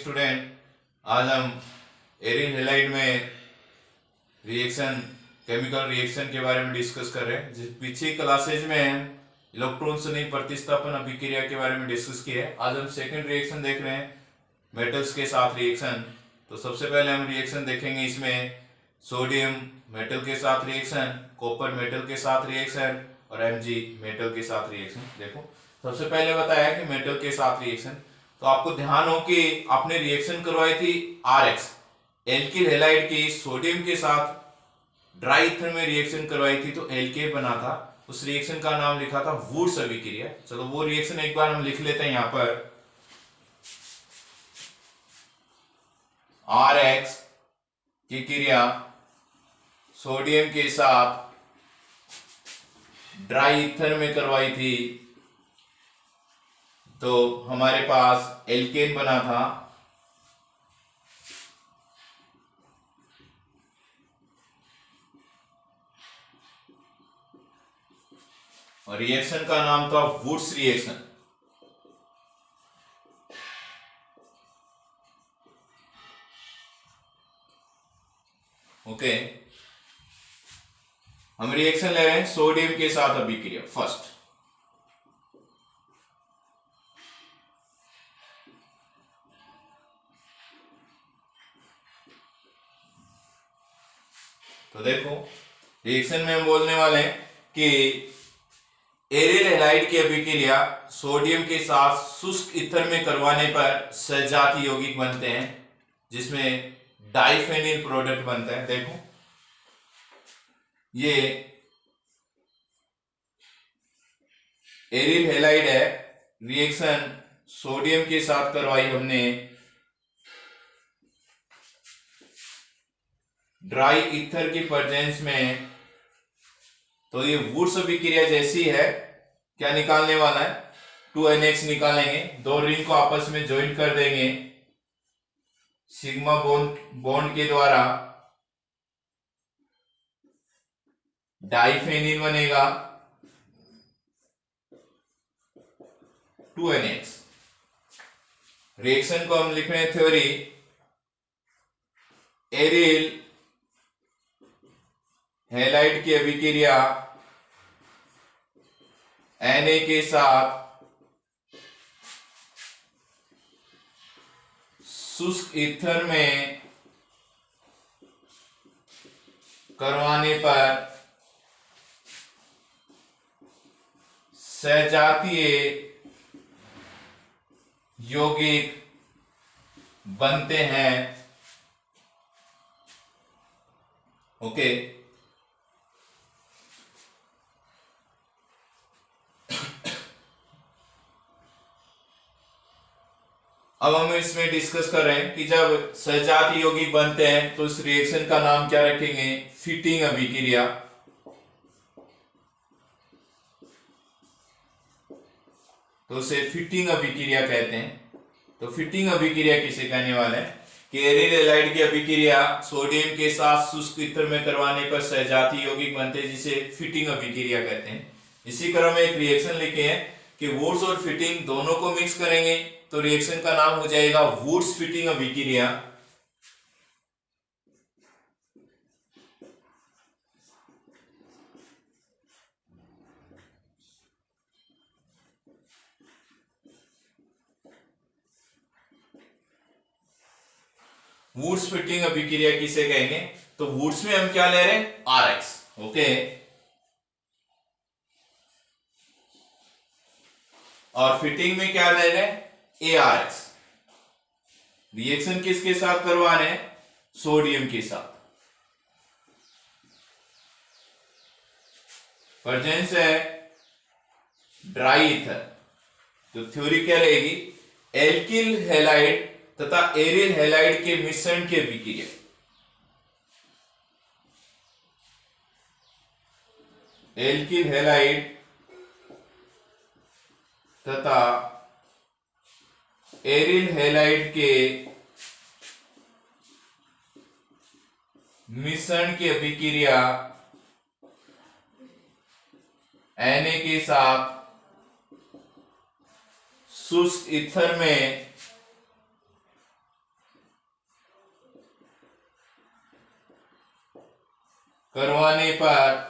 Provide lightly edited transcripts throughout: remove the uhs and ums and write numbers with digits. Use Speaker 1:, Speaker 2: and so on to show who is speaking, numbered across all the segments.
Speaker 1: Student, आज हम Erin halide में रिएक्शन केमिकल रिएक्शन के बारे में डिस्कस कर रहे हैं। जिस पीछे क्लासेज में हम इलेक्ट्रॉन से नहीं प्रतिस्थापन अभिक्रिया के बारे में डिस्कस किया है। आज हम सेकंड रिएक्शन देख रहे हैं, मेटल्स के साथ रिएक्शन। तो सबसे पहले हम रिएक्शन देखेंगे, इसमें सोडियम मेटल के साथ रिएक्शन, कॉपर मेटल के साथ रिएक्शन और Mg मेटल के साथ रिएक्शन। देखो, सबसे पहले बताया कि मेटल के साथ रिएक्शन, तो आपको ध्यान हो कि आपने रिएक्शन करवाई थी RX एल्किल हैलाइड की सोडियम के साथ ड्राई ईथर में रिएक्शन करवाई थी, तो एल्केन बना था। उस रिएक्शन का नाम लिखा था वुड्स अभिक्रिया। चलो वो रिएक्शन एक बार हम लिख लेते हैं। यहां पर RX की क्रिया सोडियम के साथ ड्राई ईथर में करवाई थी, तो हमारे पास एल्केन बना था। और रिएक्शन का नाम था वुड्स रिएक्शन। ओके, हम रिएक्शन ले रहे हैं सोडियम के साथ अभिक्रिया फर्स्ट। तो देखो, रिएक्शन में हम बोलने वाले हैं कि एरिल हैलाइड की अभिक्रिया सोडियम के साथ शुष्क ईथर में करवाने पर सजातीय यौगिक बनते हैं, जिसमें डाइफेनिल प्रोडक्ट बनता है। देखो, ये एरिल हैलाइड है, रिएक्शन सोडियम के साथ करवाई हमने ड्राई ईथर की प्रेजेंस में, तो ये वुड्स अभिक्रिया जैसी है। क्या निकालने वाला है? 2NH निकालेंगे, दो रिंग को आपस में ज्वाइन कर देंगे सिग्मा बॉन्ड के द्वारा, डाइफेनिल बनेगा 2NH। रिएक्शन को हम लिख रहे हैं थ्योरी, एरिल हैलाइड की अभिक्रिया Na के साथ शुष्क ईथर में करवाने पर सजातीय यौगिक बनते हैं। ओके, अब हम इसमें डिस्कस कर रहे हैं कि जब सजातीय यौगिक बनते हैं तो इस रिएक्शन का नाम क्या रखेंगे? फिटिंग अभिक्रिया। तो उसे फिटिंग अभिक्रिया कहते हैं। तो फिटिंग अभिक्रिया किसे कहने वाले हैं कि एरिल हैलाइड की अभिक्रिया सोडियम के साथ शुष्क ईथर में करवाने पर सजातीय यौगिक बनते हैं, जिसे फिटिंग अभिक्रिया कहते हैं। इसी क्रम में एक रिएक्शन लिखे हैं कि वुड्स और फिटिंग दोनों को मिक्स करेंगे तो रिएक्शन का नाम हो जाएगा वुड्स फिटिंग अभिक्रिया। वुड्स फिटिंग अभिक्रिया किसे कहेंगे? तो वुड्स में हम क्या ले रहे हैं? RX। ओके, और फिटिंग में क्या ले रहे हैं? ARX। रिएक्शन किसके साथ करवा रहे हैं? सोडियम के साथ। प्रेजेंस है ड्राई ईथर, तो थ्योरी क्या रहेगी? एल्किल हैलाइड तथा एरिल हैलाइड के मिश्रण की अभिक्रिया। एल्किल हैलाइड तथा एरिल हैलाइड के मिश्रण की अभिक्रिया Na के साथ शुष्क ईथर में करवाने पर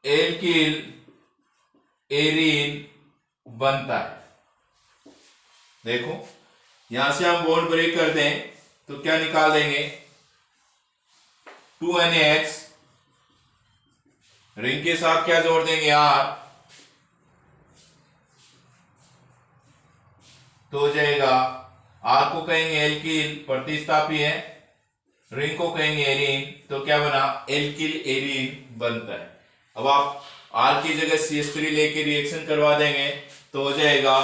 Speaker 1: एल्किल एरीन बनता है। देखो यहां से हम बॉन्ड ब्रेक कर दें तो क्या निकाल देंगे, 2NH, रिंग के साथ क्या जोड़ देंगे R, तो हो जाएगा R को कहेंगे एल्किल प्रतिस्थापी है, रिंग को कहेंगे एरीन, तो क्या बना, एल्किल एरीन बनता है। अब आप R की जगह CH3 लेके रिएक्शन करवा देंगे तो हो जाएगा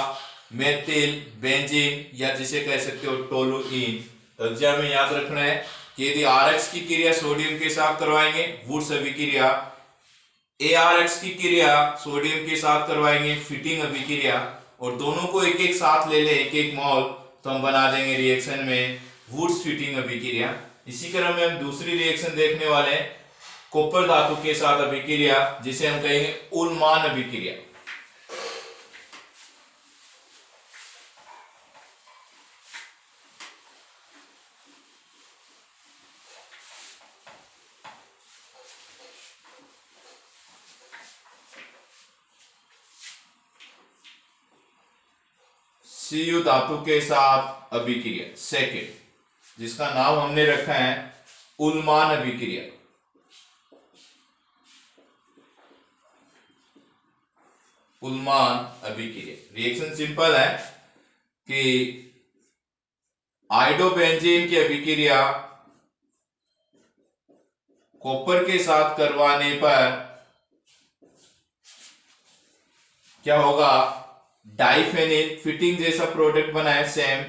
Speaker 1: मेथिल बेंजीन, या जिसे कह सकते हो टोलुइन। तो एग्जाम में याद रखना है कि यदि RX की क्रिया सोडियम के साथ करवाएंगे वुड्स अभिक्रिया, ARX की क्रिया सोडियम के साथ करवाएंगे फिटिंग अभिक्रिया, और दोनों को एक एक साथ ले ले, एक एक मोल, तो हम बना देंगे रिएक्शन में वुड्स फिटिंग अभिक्रिया। इसी क्रम में हम दूसरी रिएक्शन देखने वाले हैं कॉपर धातु के साथ अभिक्रिया, जिसे हम कहेंगे उल्मान अभिक्रिया। Cu धातु के साथ अभिक्रिया सेकेंड, जिसका नाम हमने रखा है उल्मान अभिक्रिया। उल्मान अभिक्रिया रिएक्शन सिंपल है कि आइडोबेंजीन की अभिक्रिया कॉपर के साथ करवाने पर क्या होगा, डाइफेनिल, फिटिंग जैसा प्रोडक्ट बना है सेम,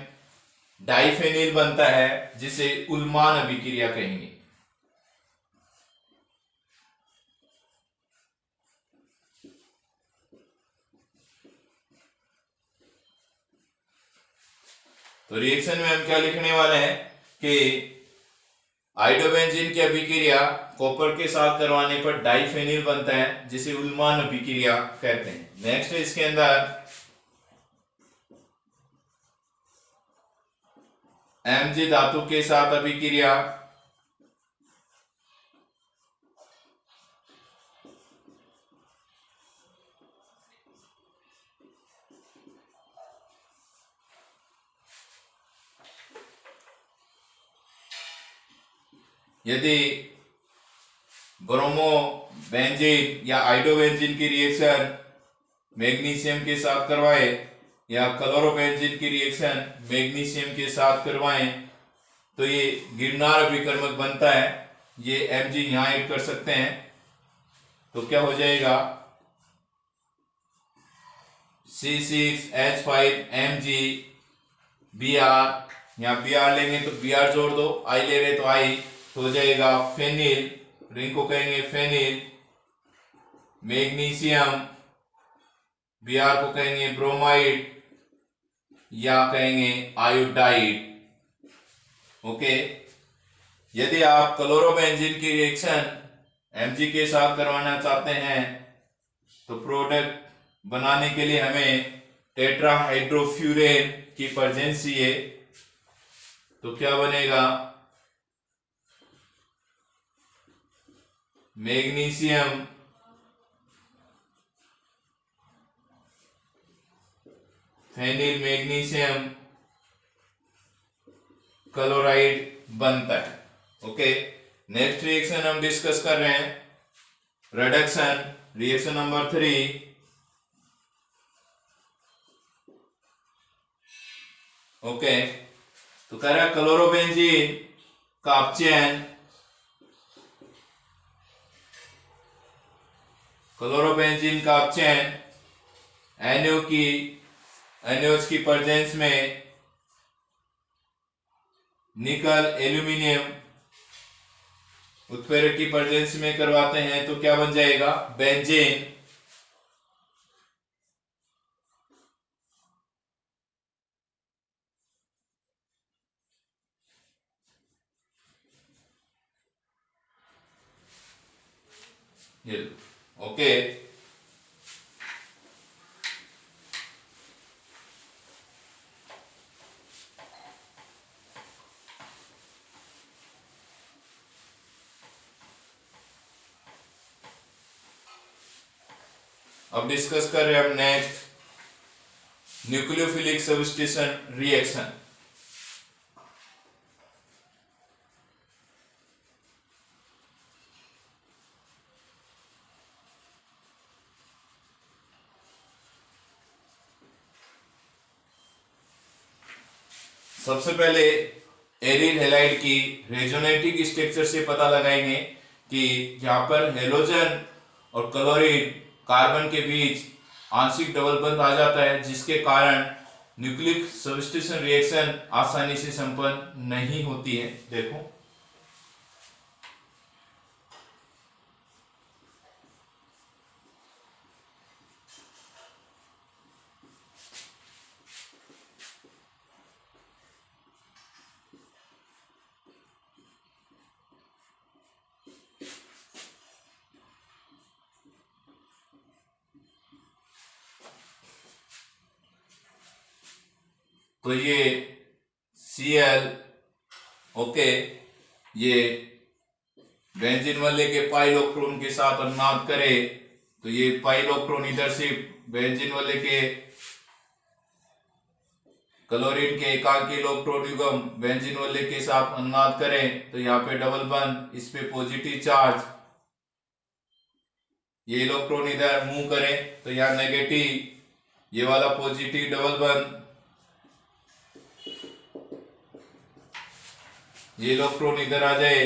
Speaker 1: डाइफेनिल बनता है, जिसे उल्मान अभिक्रिया कहेंगे। तो रिएक्शन में हम क्या लिखने वाले हैं कि आइडोबेंजीन की अभिक्रिया कॉपर के साथ करवाने पर डाइफेनिल बनता है, जिसे उल्मान अभिक्रिया कहते हैं। नेक्स्ट इसके अंदर Mg धातु के साथ अभिक्रिया यदि ब्रोमो बेंजीन या आइडोबेंजीन की रिएक्शन मैग्नीशियम के साथ करवाए, या क्लोरोबेंजीन की रिएक्शन मैग्नीशियम के साथ करवाएं, तो ये गिरनार अभिकर्मक बनता है। ये Mg यहां ऐड कर सकते हैं, तो क्या हो जाएगा, C6H5Mg Br, यहाँ Br लेंगे तो Br जोड़ दो, I ले रहे तो I, तो हो जाएगा फेनिल, रिंग को कहेंगे फेनिल, मैग्नीशियम, Br को कहेंगे ब्रोमाइड या कहेंगे आयोडाइड। ओके, यदि आप क्लोरोबेंजीन की रिएक्शन Mg के साथ करवाना चाहते हैं तो प्रोडक्ट बनाने के लिए हमें टेट्राहाइड्रोफ्यूरेन की प्रेजेंस चाहिए, तो क्या बनेगा, मैग्नीशियम फेनिल मैग्नीशियम क्लोराइड बनता है। ओके, नेक्स्ट रिएक्शन हम डिस्कस कर रहे हैं रिडक्शन, रिएक्शन नंबर 3। ओके, तो कह रहा है क्लोरोबेंजीन का अपचयन, क्लोरोबेंजीन का अपचयन NOH की प्रेजेंस में निकल एल्यूमिनियम उत्प्रेरक की प्रेजेंस में करवाते हैं, तो क्या बन जाएगा, बेंजीन। ओके, अब डिस्कस कर रहे हैं हम नेक्स्ट न्यूक्लियोफिलिक सब्स्टिट्यूशन रिएक्शन। सबसे पहले एरिल हैलाइड की रेजोनेटिक स्ट्रक्चर से पता लगाएंगे कि यहाँ पर हेलोजन और क्लोरीन कार्बन के बीच आंशिक डबल बंध आ जाता है, जिसके कारण न्यूक्लिक सब्स्टिट्यूशन रिएक्शन आसानी से संपन्न नहीं होती है। देखो तो ये Cl ओके, ये बेंजीन वाले के पाइलोक्रोन के साथ अनुनाद करे तो ये पाइलोक्रोन इधर से बेंजीन वाले के क्लोरीन के एकांकी इलेक्ट्रॉन युग्म बेंजीन वाले के साथ अनुनाद करें तो यहाँ पे डबल बंद, इस पे पॉजिटिव चार्ज, ये इलेक्ट्रॉन इधर मूव करे तो यहाँ नेगेटिव, ये वाला पॉजिटिव डबल बंद, ये इलेक्ट्रॉन इधर आ जाए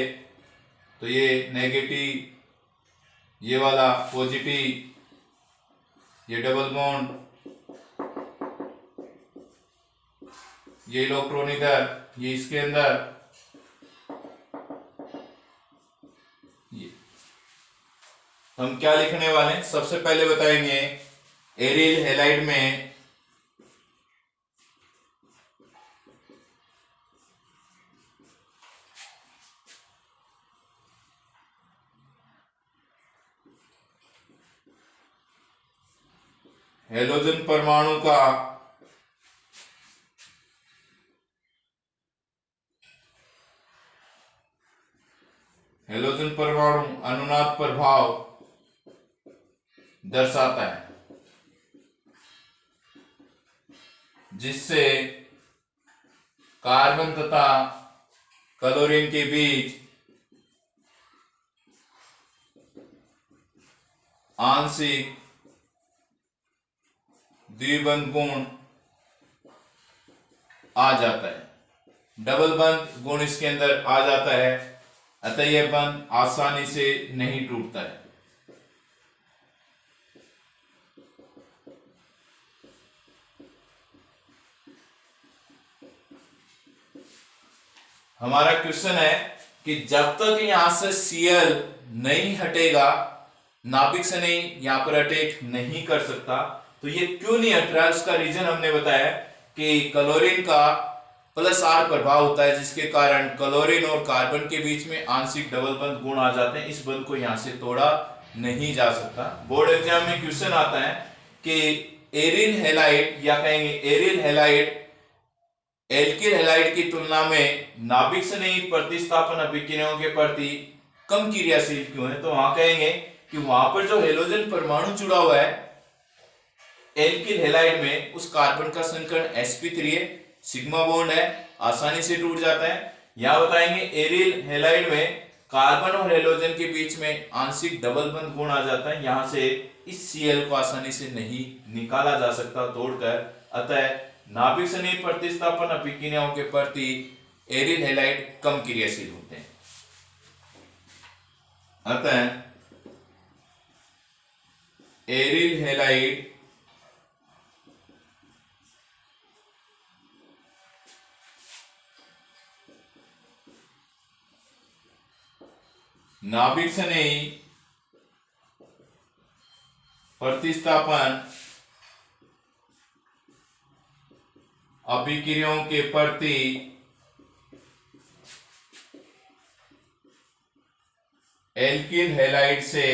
Speaker 1: तो ये नेगेटिव, ये वाला पॉजिटिव, ये डबल बॉन्ड, ये इलेक्ट्रॉन इधर, ये इसके अंदर, ये हम क्या लिखने वाले हैं सबसे पहले बताएंगे। एरिल हैलाइड में हेलोजन परमाणु का हेलोजन परमाणु अनुनाद प्रभाव दर्शाता है, जिससे कार्बन तथा क्लोरीन के बीच आंशिक द्विबंध गुण आ जाता है, डबल बंध गुण इसके अंदर आ जाता है, अतः यह बंध आसानी से नहीं टूटता है। हमारा क्वेश्चन है कि जब तक यहां से Cl नहीं हटेगा, नाभिक से नहीं यहां पर अटैक नहीं कर सकता, तो ये क्यों नहीं हट रहा है, उसका रीजन हमने बताया कि क्लोरीन का +R प्रभाव होता है, जिसके कारण क्लोरीन और कार्बन के बीच में आंशिक डबल बंध गुण आ जाते हैं। इस बंध को यहां से तोड़ा नहीं जा सकता। बोर्ड एग्जाम में क्वेश्चन आता है कि एरिल हैलाइड या कहेंगे एरिल हैलाइड एल्किल हैलाइड की तुलना में नाभिक से नहीं प्रतिस्थापन अभिक्रियाओं के प्रति कम क्रियाशील क्यों है, तो वहां कहेंगे कि वहां पर जो हेलोजन परमाणु जुड़ा हुआ है एल्किल हैलाइड में, उस कार्बन का संकरण sp3 है, सिग्मा बॉन्ड है, आसानी से टूट जाता है। यहां बताएंगे एरिल हैलाइड में कार्बन और हेलोजन के बीच में आंशिक डबल बंध गुण आ जाता है, यहां से इस Cl को आसानी से नहीं निकाला जा सकता तोड़कर, अतः नाभिक से नहीं प्रतिस्थापन अभिक्रियाओं के प्रति एरिल हैलाइड कम क्रियाशील होते हैं। अतः एरिल हैलाइड नाभिक से नहीं प्रतिस्थापन अभिक्रियाओं के प्रति एल्किल हैलाइड से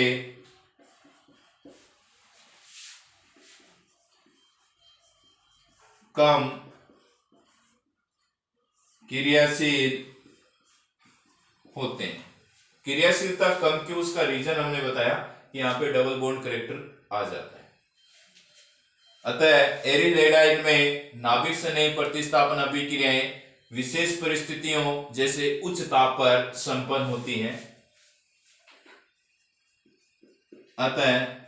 Speaker 1: कम क्रियाशील होते हैं। क्रियाशीलता कम क्यों, उसका रीजन हमने बताया कि यहाँ पे डबल बॉन्ड कैरेक्टर आ जाता है। अतः एरिल हैलाइड में नाभिक से नई प्रतिस्थापन अभिक्रियाएं विशेष परिस्थितियों जैसे उच्च ताप पर संपन्न होती हैं। अतः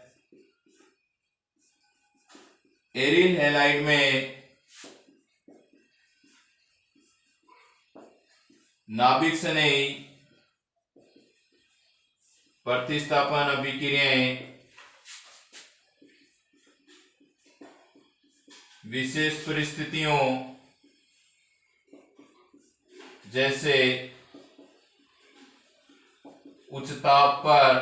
Speaker 1: एरिल हैलाइड में नाभिक से नई प्रतिस्थापन अभिक्रियाएं विशेष परिस्थितियों जैसे उच्च ताप पर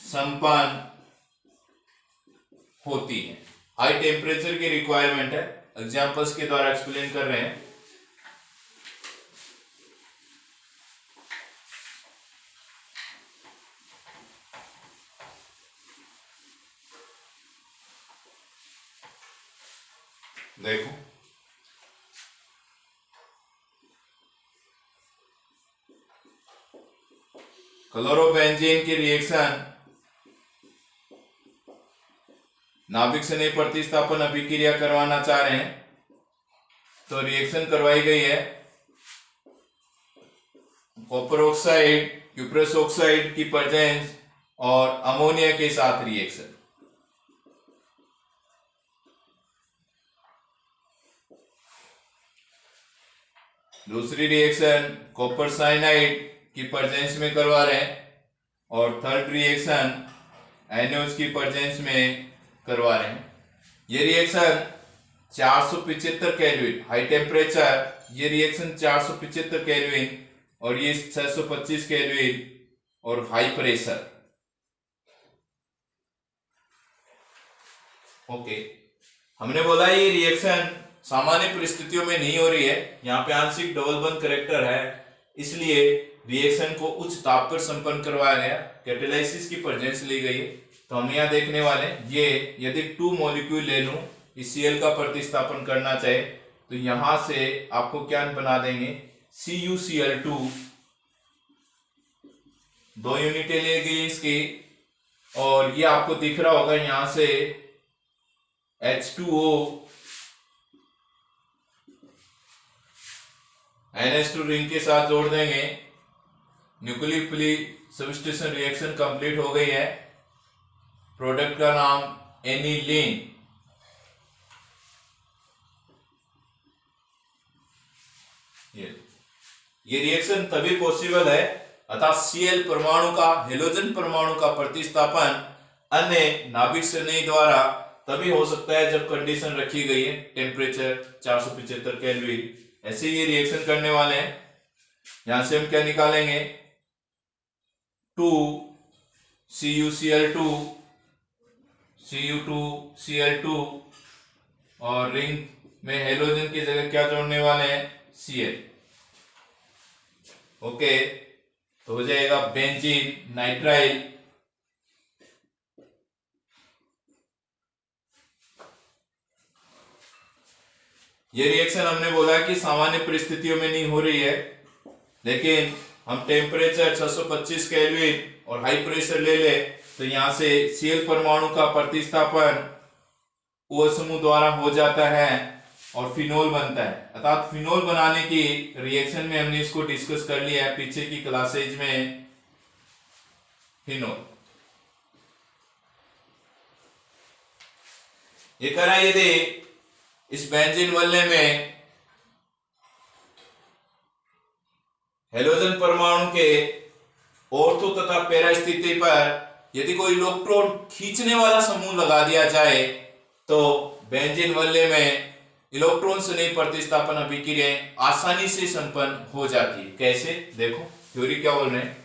Speaker 1: संपन्न होती है। हाई टेम्परेचर की रिक्वायरमेंट है, एग्जांपल्स के द्वारा एक्सप्लेन कर रहे हैं। देखो क्लोरोबेंजीन की रिएक्शन नाभिक से नई प्रतिस्थापन अभिक्रिया करवाना चाह रहे हैं, तो रिएक्शन करवाई गई है। कॉपर ऑक्साइड, क्यूप्रस ऑक्साइड की प्रेजेंस और अमोनिया के साथ रिएक्शन। दूसरी रिएक्शन कॉपर साइनाइड की प्रेजेंस में करवा रहे हैं और थर्ड रिएक्शन NaOH की प्रेजेंस में करवा रहे हैं। ये रिएक्शन 475 केल्विन हाई टेम्परेचर, ये रिएक्शन 475 केल्विन और ये 625 केल्विन और हाई प्रेशर। ओके, हमने बोला ये रिएक्शन सामान्य परिस्थितियों में नहीं हो रही है, यहाँ पे आंशिक डबल बंद करेक्टर है, इसलिए रिएक्शन को उच्च ताप पर संपन्न करवाया गया, कैटालिसिस की प्रेजेंस ली गई है। तो हम यहाँ देखने वाले ये यदि 2 मॉलिक्यूल ले लूं, इस Cl का प्रतिस्थापन करना चाहे तो यहां से आपको क्या बना देंगे, CuCl2, 2 यूनिटें ले गई इसकी, और ये आपको दिख रहा होगा यहां से H2O NH2 रिंग के साथ जोड़ देंगे। न्यूक्लियोफिली सब्स्टिट्यूशन रिएक्शन कंप्लीट हो गई है। प्रोडक्ट का नाम एनिलीन। ये रिएक्शन तभी पॉसिबल है, अर्थात Cl परमाणु का हेलोजन परमाणु का प्रतिस्थापन अन्य नाभिक श्रेणी द्वारा तभी हो सकता है जब कंडीशन रखी गई है टेम्परेचर 475 केल्विन। ऐसे ये रिएक्शन करने वाले हैं। यहां से हम क्या निकालेंगे, 2 CuCl2 Cu2Cl2 और रिंग में हेलोजन की जगह क्या जोड़ने वाले हैं, Cl। ओके, तो हो जाएगा बेंजीन नाइट्राइल। ये रिएक्शन हमने बोला कि सामान्य परिस्थितियों में नहीं हो रही है, लेकिन हम टेम्परेचर 625 केल्विन और हाई प्रेशर ले ले तो यहां से Cl परमाणु का प्रतिस्थापन OH समूह द्वारा हो जाता है और फिनोल बनता है। अर्थात फिनोल बनाने की रिएक्शन में हमने इसको डिस्कस कर लिया है पीछे की क्लासेज में। फिनोल ये करा, यदि इस बेंजीन वल्ले में हेलोजन परमाणु के ऑर्थो तथा पैरा स्थिति पर यदि कोई इलेक्ट्रॉन खींचने वाला समूह लगा दिया जाए तो बेंजीन वल्ले में इलेक्ट्रॉन से नई प्रतिस्थापन अभिक्रियाएं आसानी से संपन्न हो जाती है। कैसे, देखो थ्योरी क्या बोल रहे हैं।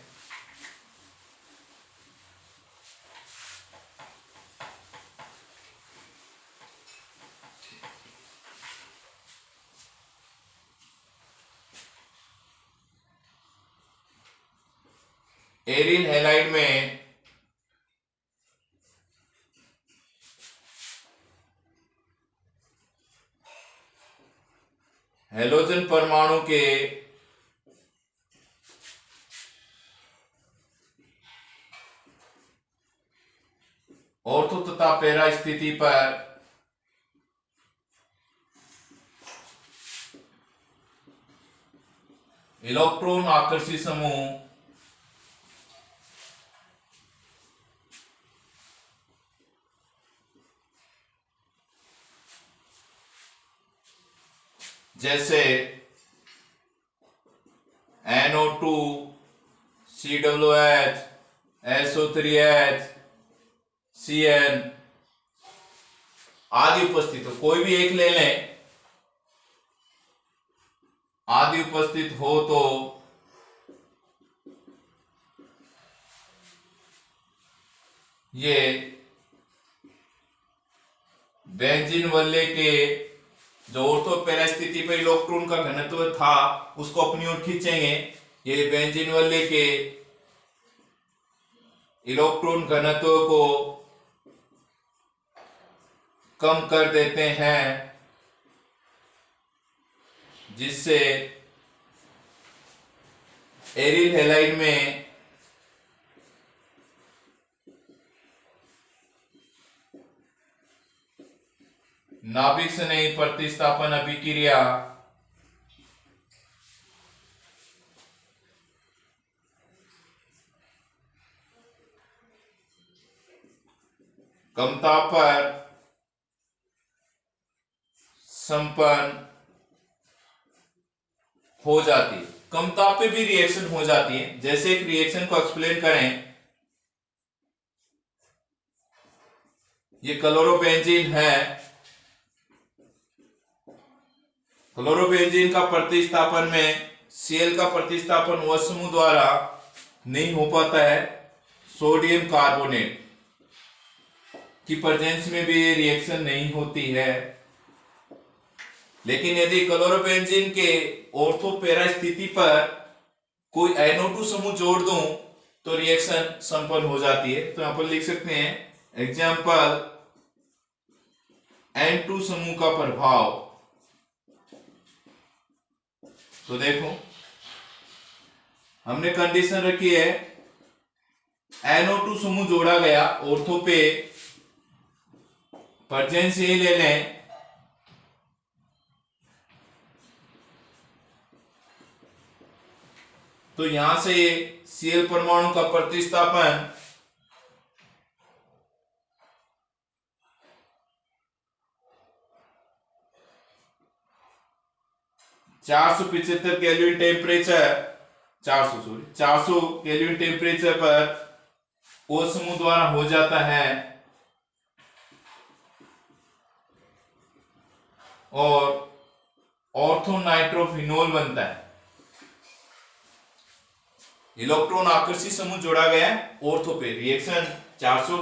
Speaker 1: एरिल हैलाइड में हेलोजन परमाणु के ऑर्थो तथा पैरा स्थिति पर इलेक्ट्रॉन आकर्षी समूह जैसे NO2, COOH, SO3H, CN आदि उपस्थित हो, कोई भी एक ले लें, आदि उपस्थित हो तो ये बेंजीन वल्ले के जो ऑर्थो पैरा स्थिति पर इलेक्ट्रॉन का घनत्व था उसको अपनी ओर खींचेंगे। ये बेंजीन वल्ले के इलेक्ट्रॉन घनत्व को कम कर देते हैं, जिससे एरिल हैलाइड में नाभिक से नहीं प्रतिस्थापन अभिक्रिया कमता पर संपन्न हो जाती है। कमता पे भी रिएक्शन हो जाती है। जैसे एक रिएक्शन को एक्सप्लेन करें, ये क्लोरोबेंजीन है, क्लोरोबेंजीन का प्रतिस्थापन में Cl का प्रतिस्थापन वह समूह द्वारा नहीं हो पाता है। सोडियम कार्बोनेट की प्रेजेंस में भी ये रिएक्शन नहीं होती है। लेकिन यदि क्लोरोबेंजीन के ऑर्थो पैरा स्थिति पर कोई NO2 समूह जोड़ दूं तो रिएक्शन संपन्न हो जाती है। तो यहां पर लिख सकते हैं एग्जाम्पल N2 समूह का प्रभाव। तो देखो हमने कंडीशन रखी है NO2 समूह जोड़ा गया ऑर्थो पे, प्रेजेंस यही ले लें, तो यहां से ये Cl परमाणु का प्रतिस्थापन $475 केल्विन टेम्परेचर 400 केल्विन टेम्परेचर पर O समूह द्वारा हो जाता है और ऑर्थो नाइट्रोफिनोल बनता है। इलेक्ट्रॉन आकर्षी समूह जोड़ा गया है ऑर्थो पे, रिएक्शन 400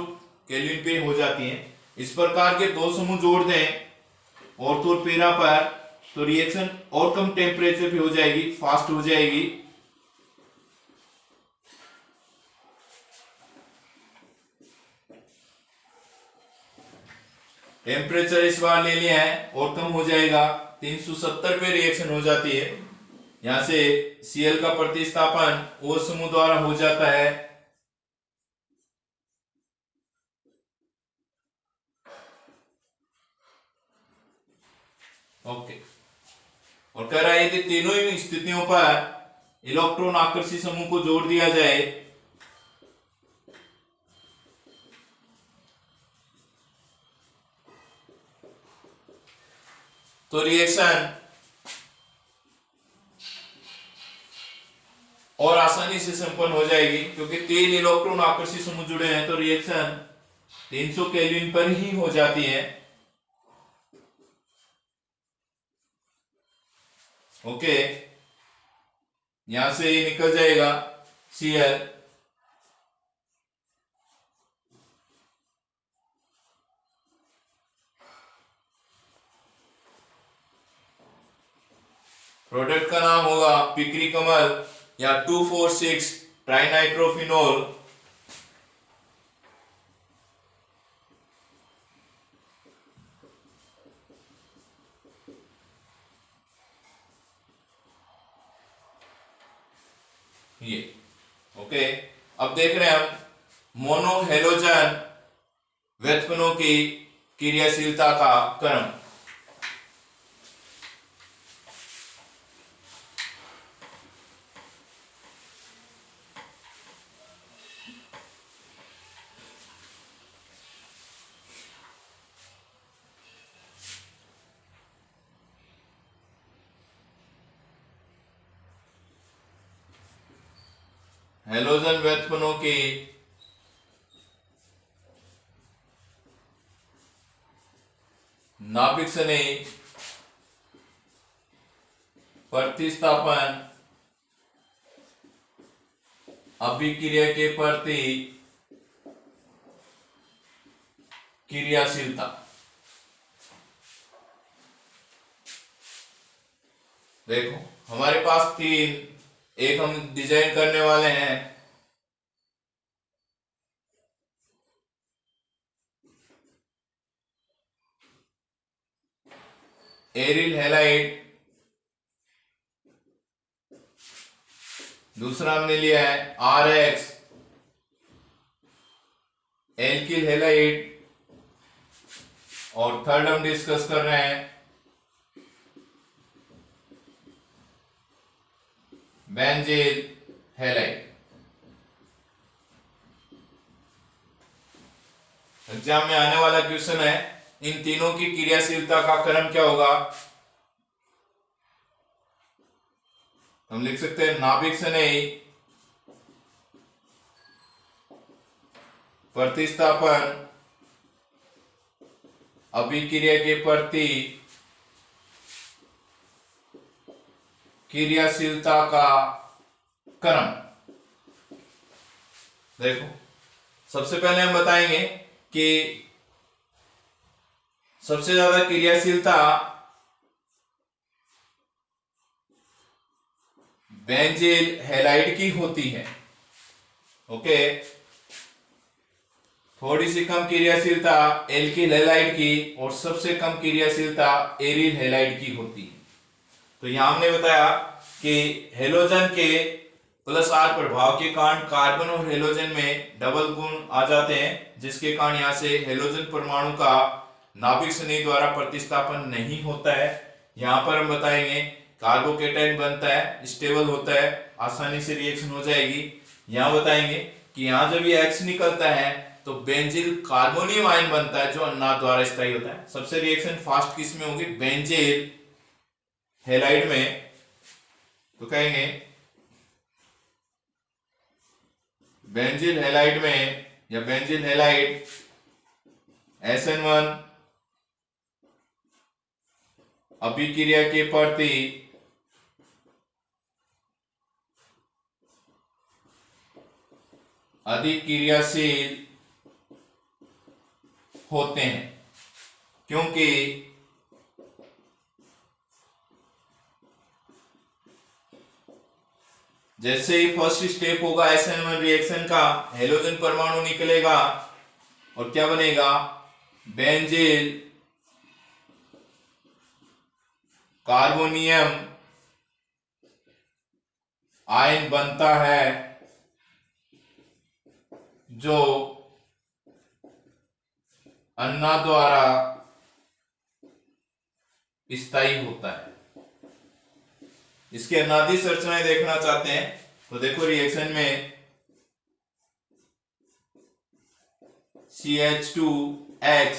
Speaker 1: केल्विन पे हो जाती है। इस प्रकार के दो समूह जोड़ दें ऑर्थो और पैरा पर तो रिएक्शन और कम टेम्परेचर पे हो जाएगी, फास्ट हो जाएगी। टेम्परेचर इस बार ले लिया है और कम हो जाएगा, 370 पे रिएक्शन हो जाती है। यहां से Cl का प्रतिस्थापन O समूह द्वारा हो जाता है। ओके, और कह रहा है कि तीनों ही स्थितियों पर इलेक्ट्रॉन आकर्षी समूह को जोड़ दिया जाए तो रिएक्शन और आसानी से संपन्न हो जाएगी, क्योंकि 3 इलेक्ट्रॉन आकर्षी समूह जुड़े हैं तो रिएक्शन 300 केल्विन पर ही हो जाती है। ओके, यहां से ये निकल जाएगा Cl, प्रोडक्ट का नाम होगा पिकरी कमल या 2,4,6 ट्राइनाइट्रोफिनोल। ये ओके, अब देख रहे हैं हम मोनो हेलोजन व्युत्पन्नों की क्रियाशीलता का क्रम। हैलोजन व्युत्पन्नों की नाभिक स्नेही प्रतिस्थापन अभिक्रिया के प्रति क्रियाशीलता। देखो हमारे पास तीन, एक हम डिजाइन करने वाले हैं। एरिल हैलाइड, दूसरा हमने लिया है RX एल्किल हैलाइड, और थर्ड हम डिस्कस कर रहे हैं बेंजील हैलाइड। एग्जाम में आने वाला क्वेश्चन है, इन तीनों की क्रियाशीलता का क्रम क्या होगा। हम लिख सकते हैं नाभिक स्नेही प्रतिस्थापन अभिक्रिया के प्रति क्रियाशीलता का क्रम। देखो सबसे पहले हम बताएंगे कि सबसे ज्यादा क्रियाशीलता बेंजील हैलाइड की होती है। ओके, थोड़ी सी कम क्रियाशीलता एल्किल हैलाइड की, और सबसे कम क्रियाशीलता एरिल हैलाइड की होती है। तो यहां हमने बताया कि हेलोजन के प्लस आर प्रभाव के कारण कार्बन और हेलोजन में डबल गुण आ जाते हैं, जिसके कारण यहां से हेलोजन परमाणु का नाभिक स्नेही द्वारा प्रतिस्थापन नहीं होता है। यहां पर हम बताएंगे कार्बोकेटाइन बनता है, स्टेबल होता है, आसानी से रिएक्शन हो जाएगी। यहां बताएंगे कि यहां जब ये X निकलता है तो बेंजील कार्बोनियम आयन बनता है, जो अन्नाद द्वारा स्थायी होता है। सबसे रिएक्शन फास्ट किस में होगी, बेंजील हैलाइड में। तो कहेंगे बेंजील हैलाइड में, या बेंजील हैलाइड SN1 अभिक्रिया के प्रति अधिक क्रियाशील होते हैं, क्योंकि जैसे ही फर्स्ट स्टेप होगा SN1 रिएक्शन का, हेलोजन परमाणु निकलेगा और क्या बनेगा, बेंजील कार्बोनियम आयन बनता है, जो अन्ना द्वारा स्थायी होता है। इसके अनादि संरचनाएं देखना चाहते हैं तो देखो रिएक्शन में CH2X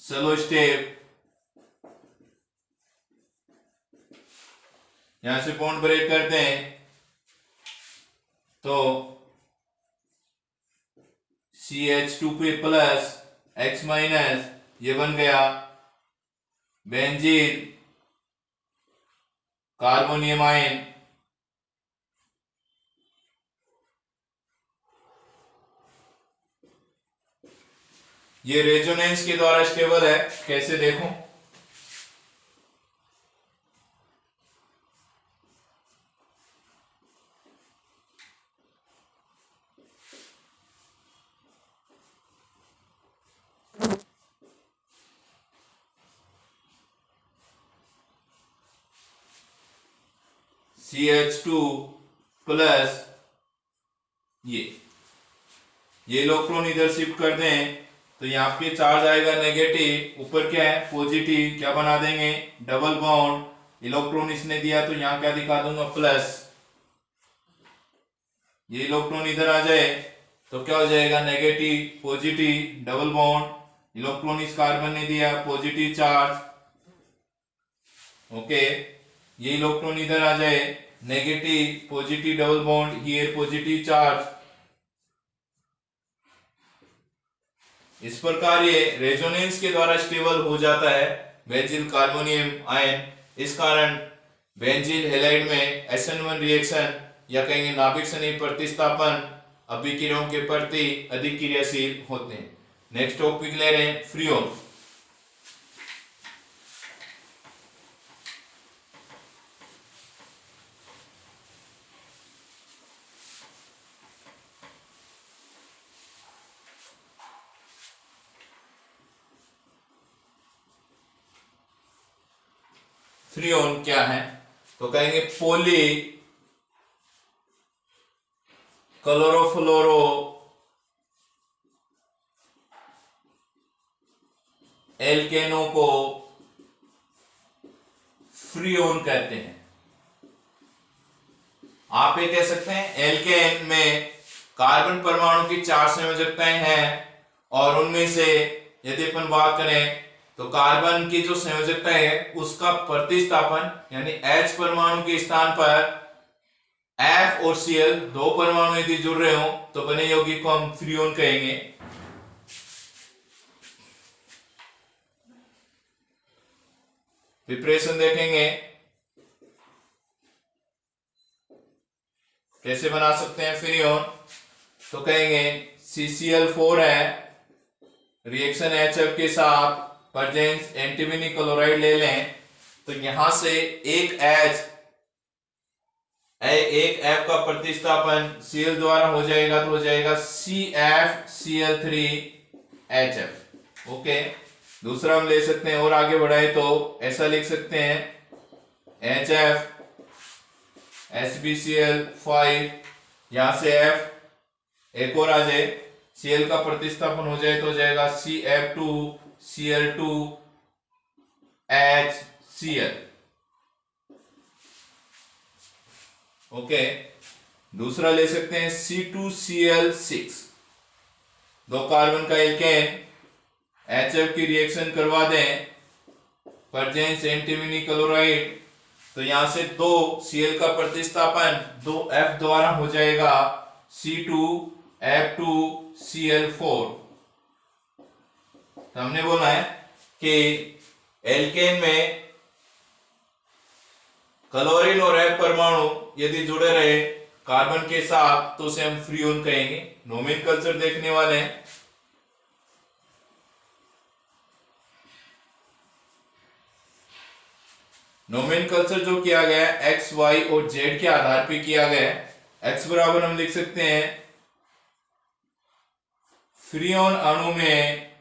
Speaker 1: स्लो स्टेप, यहां से बॉन्ड ब्रेक करते हैं तो CH2 पे प्लस X माइनस, ये बन गया बेंजील कार्बोनियम आयन। ये रेजोनेंस के द्वारा स्टेबल है, कैसे देखो, CH2 प्लस ये इलेक्ट्रॉन इधर शिफ्ट कर दें तो यहाँ पे चार्ज आएगा नेगेटिव, ऊपर क्या है पॉजिटिव, क्या बना देंगे डबल बॉन्ड, इलेक्ट्रॉन इसने दिया तो यहाँ क्या दिखा दूंगा प्लस, ये इलेक्ट्रॉन इधर आ जाए तो क्या हो जाएगा negative positive double bond, electron इस कार्बन ने दिया पॉजिटिव चार्ज, ओके, ये इलेक्ट्रॉन इधर आ जाए negative positive double bond, here positive charge. इस प्रकार ये रेजोनेंस के द्वारा स्टेबल हो जाता है बेंजील कार्बोनियम आयन। इस कारण बेंजील हैलाइड में SN1 रिएक्शन या कहेंगे नाभिक सन्निहित प्रतिस्थापन अभिक्रियाओं के प्रति अधिक क्रियाशील होते हैं। नेक्स्ट टॉपिक ले रहे हैं फ्रियोन। फ्रियोन क्या है तो कहेंगे पोली क्लोरोफ्लोरो एल्केनो को फ्रियोन कहते हैं। आप ये कह सकते हैं एल्केन में कार्बन परमाणु की 4 संयोजकताएं हैं और उनमें से यदि अपन बात करें तो कार्बन की जो संयोजकता है उसका प्रतिस्थापन यानी H परमाणु के स्थान पर F और Cl दो परमाणु यदि जुड़ रहे हो तो बने यौगिक को हम फ्रियोन कहेंगे। प्रिपरेशन देखेंगे कैसे बना सकते हैं फ्रियोन, तो कहेंगे CCl4 है, रिएक्शन HF के साथ परजेंस एंटीमनी क्लोराइड ले लें तो यहां से एक F का प्रतिस्थापन Cl द्वारा हो जाएगा तो हो जाएगा CFCl3HF। ओके, दूसरा हम ले सकते हैं और आगे बढ़ाए तो ऐसा लिख सकते हैं HF HbCl5, यहां से F एक और आ जाए, Cl का प्रतिस्थापन हो जाए तो हो जाएगा CF2Cl2HCl। ओके, दूसरा ले सकते हैं C2Cl6, दो कार्बन का एल्केन HF की रिएक्शन करवा दें परजेंस एंटीमनी क्लोराइड तो यहां से दो Cl का प्रतिस्थापन 2F द्वारा हो जाएगा C2F2Cl4। तो हमने बोला है कि एल्केन में क्लोरीन और F परमाणु यदि जुड़े रहे कार्बन के साथ तो उसे हम फ्रियोन कहेंगे। नोमेनक्लेचर देखने वाले हैं। नोमेनक्लेचर जो किया गया है X, Y और Z के आधार पर किया गया है। X बराबर हम लिख सकते हैं फ्रियोन अणु में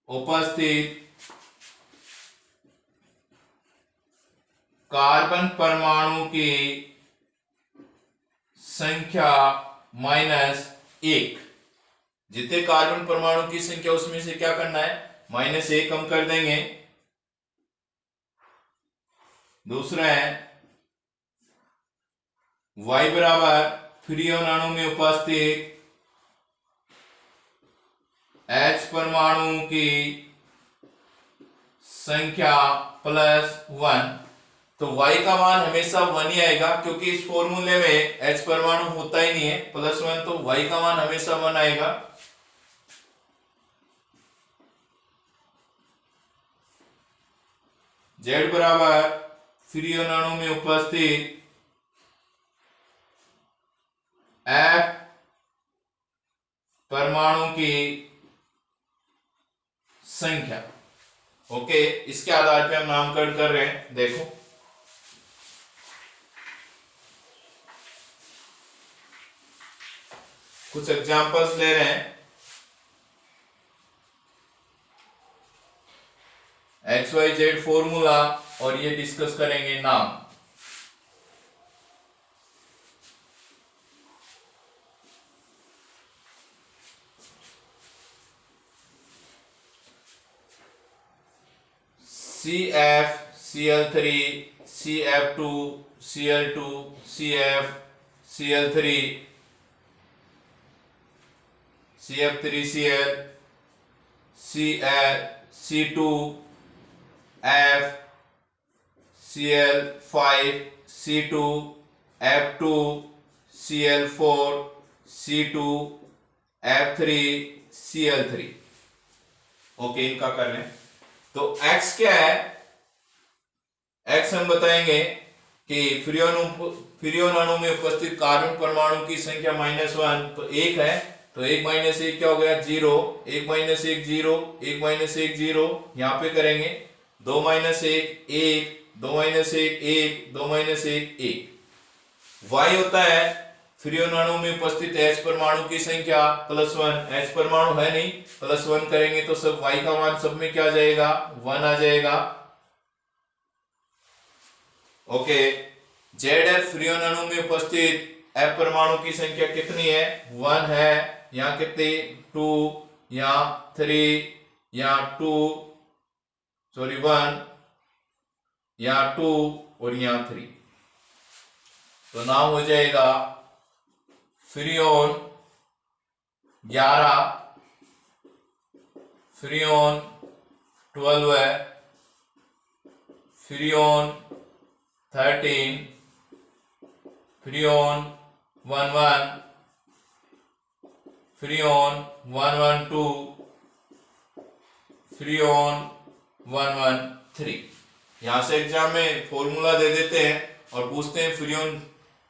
Speaker 1: उपस्थित कार्बन परमाणु की संख्या -1। जितने कार्बन परमाणु की संख्या उसमें से क्या करना है -1 कम कर देंगे। दूसरा है Y बराबर फ्रियोन अणु में उपस्थित H परमाणु की संख्या +1। तो Y का मान हमेशा 1 ही आएगा क्योंकि इस फॉर्मूले में H परमाणु होता ही नहीं है, +1 तो Y का मान हमेशा 1 आएगा। Z बराबर फ्रियोन अणु में उपस्थित F परमाणु की संख्या। ओके, इसके आधार पे हम नामकरण कर रहे हैं। देखो कुछ एग्जांपल्स ले रहे हैं। XYZ फॉर्मूला और ये डिस्कस करेंगे नाम। CF Cl3 CF2 Cl2 CF Cl3 CF3Cl Cl C2 F Cl5 C2 F2 Cl4 C2 F3 Cl3। Okay, इनका कर लें। तो X क्या है? X हम बताएंगे कि फ्रियोन अणु में उपस्थित कार्बन परमाणु की संख्या -1 तो 1 है, तो 1 - 1 क्या हो गया? 0। 1 - 1 0, 1 - 1 0, यहां पे करेंगे 2 - 1 1, 2 - 1 1, 2 - 1 1। Y होता है फ्रियोन अणु में उपस्थित H परमाणु की संख्या +1। H परमाणु है नहीं, +1 करेंगे तो सब Y का मान सब में क्या आ जाएगा? 1 आ जाएगा। ओके, ZF फ्रियोन अणु में उपस्थित F परमाणु की संख्या कितनी है? 1 है। यहाँ कितनी? 2, यहाँ 3, यहाँ 2, सॉरी 1, यहाँ 2 और यहाँ 3। तो नाम हो जाएगा फ्रियोन 11, फ्रियोन 12 है, फ्रियोन 13, फ्रियोन 11, फ्रियोन 112, फ्रियोन 113। यहां से एग्जाम में फॉर्मूला दे देते हैं और पूछते हैं फ्रियोन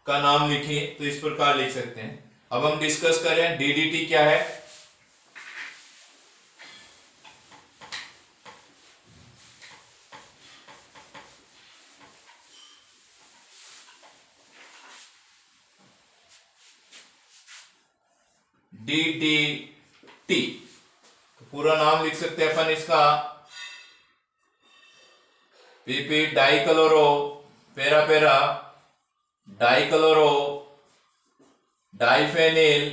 Speaker 1: का नाम लिखिए, तो इस प्रकार लिख सकते हैं। अब हम डिस्कस करें डीडीटी क्या है। डीडीटी तो पूरा नाम लिख सकते हैं अपन इसका, पीपी डाइक्लोरो पेरा पेरा dichloro diphenyl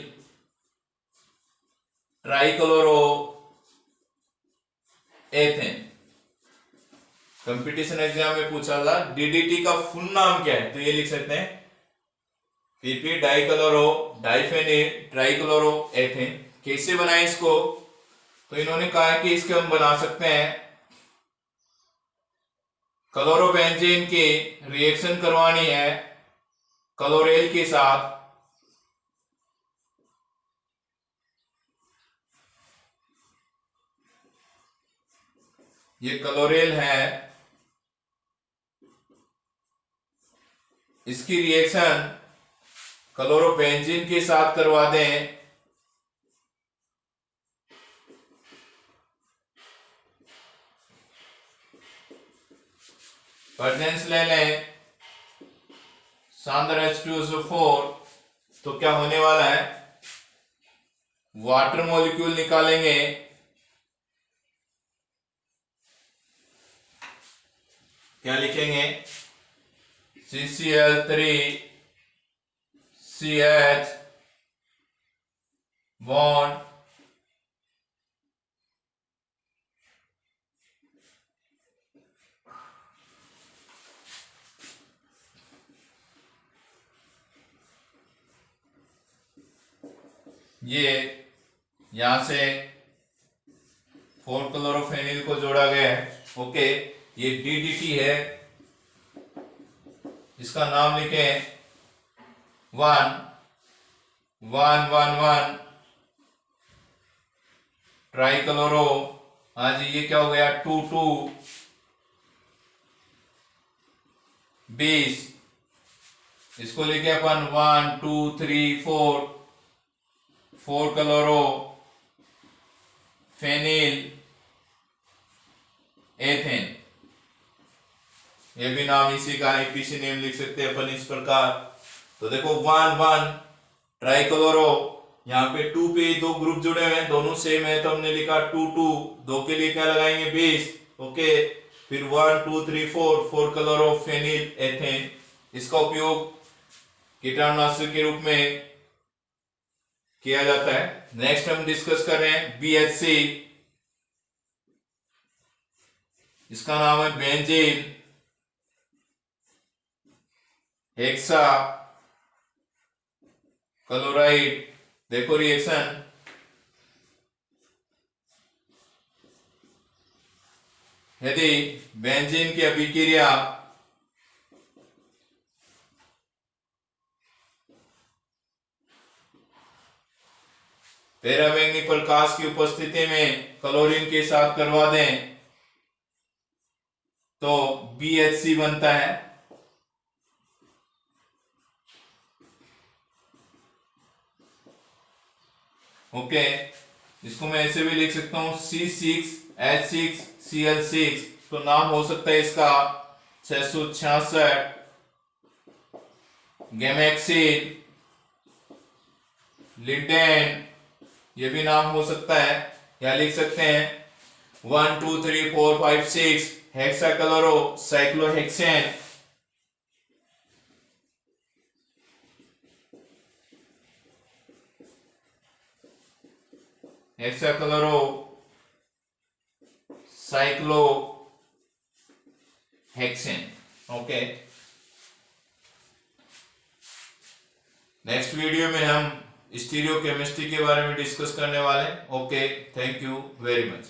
Speaker 1: trichloro ethane. Competition exam में पूछा था डीडीटी का फुल नाम क्या है, तो ये लिख सकते हैं PP dichloro diphenyl trichloro ethane. कैसे बनाए इसको? तो इन्होंने कहा है कि इसके हम बना सकते हैं क्लोरोबेंजीन की रिएक्शन करवानी है क्लोरेल के साथ, ये क्लोरेल है, इसकी रिएक्शन क्लोरोबेंजीन के साथ करवा दें प्रेजेंस ले लें सांद्र H2SO4, तो क्या होने वाला है? वाटर मॉलिक्यूल निकालेंगे, क्या लिखेंगे? CCl3 CH बॉन्ड ये यहां से 4 क्लोरोफेनिल को जोड़ा गया है। ओके, ये डीडीटी है, इसका नाम लिखें 1 1 1 1 ट्राइक्लोरो। हाँ जी, ये क्या हो गया? 2 2 20। इसको लिखे अपन 1 2 3 4 4 क्लोरो फेनिल एथेन। ये भी नाम इसी का आईपीसी नेम लिख सकते हैं अपन इस प्रकार। तो देखो 1 1 ट्राइक्लोरो, यहाँ पे 2 पे 2 ग्रुप जुड़े हुए हैं, दोनों सेम है, तो हमने लिखा 2 2, 2 के लिए क्या लगाएंगे? 20। ओके, फिर 1 2 3 4 4 क्लोरो फेनिल एथेन। इसका उपयोग कीटाणुनाशक के रूप में किया जाता है। नेक्स्ट हम डिस्कस कर रहे हैं BHC। इसका नाम है बेंजीन हेक्सा क्लोराइड। देखो रिएक्शन, यदि बेंजीन की अभिक्रिया पैराबैंगनी प्रकाश की उपस्थिति में क्लोरीन के साथ करवा दें तो BHC बनता है। ओके, इसको मैं ऐसे भी लिख सकता हूं C6H6Cl6। तो नाम हो सकता है इसका 666 गैमेक्सिल लिंडेन, ये भी नाम हो सकता है। या लिख सकते हैं 1 2 3 4 5 6 hexachloro cyclohexane. Hexachloro cyclohexane. Okay, next video में हम स्टीरियो केमिस्ट्री के बारे में डिस्कस करने वाले हैं। Okay, thank you very much.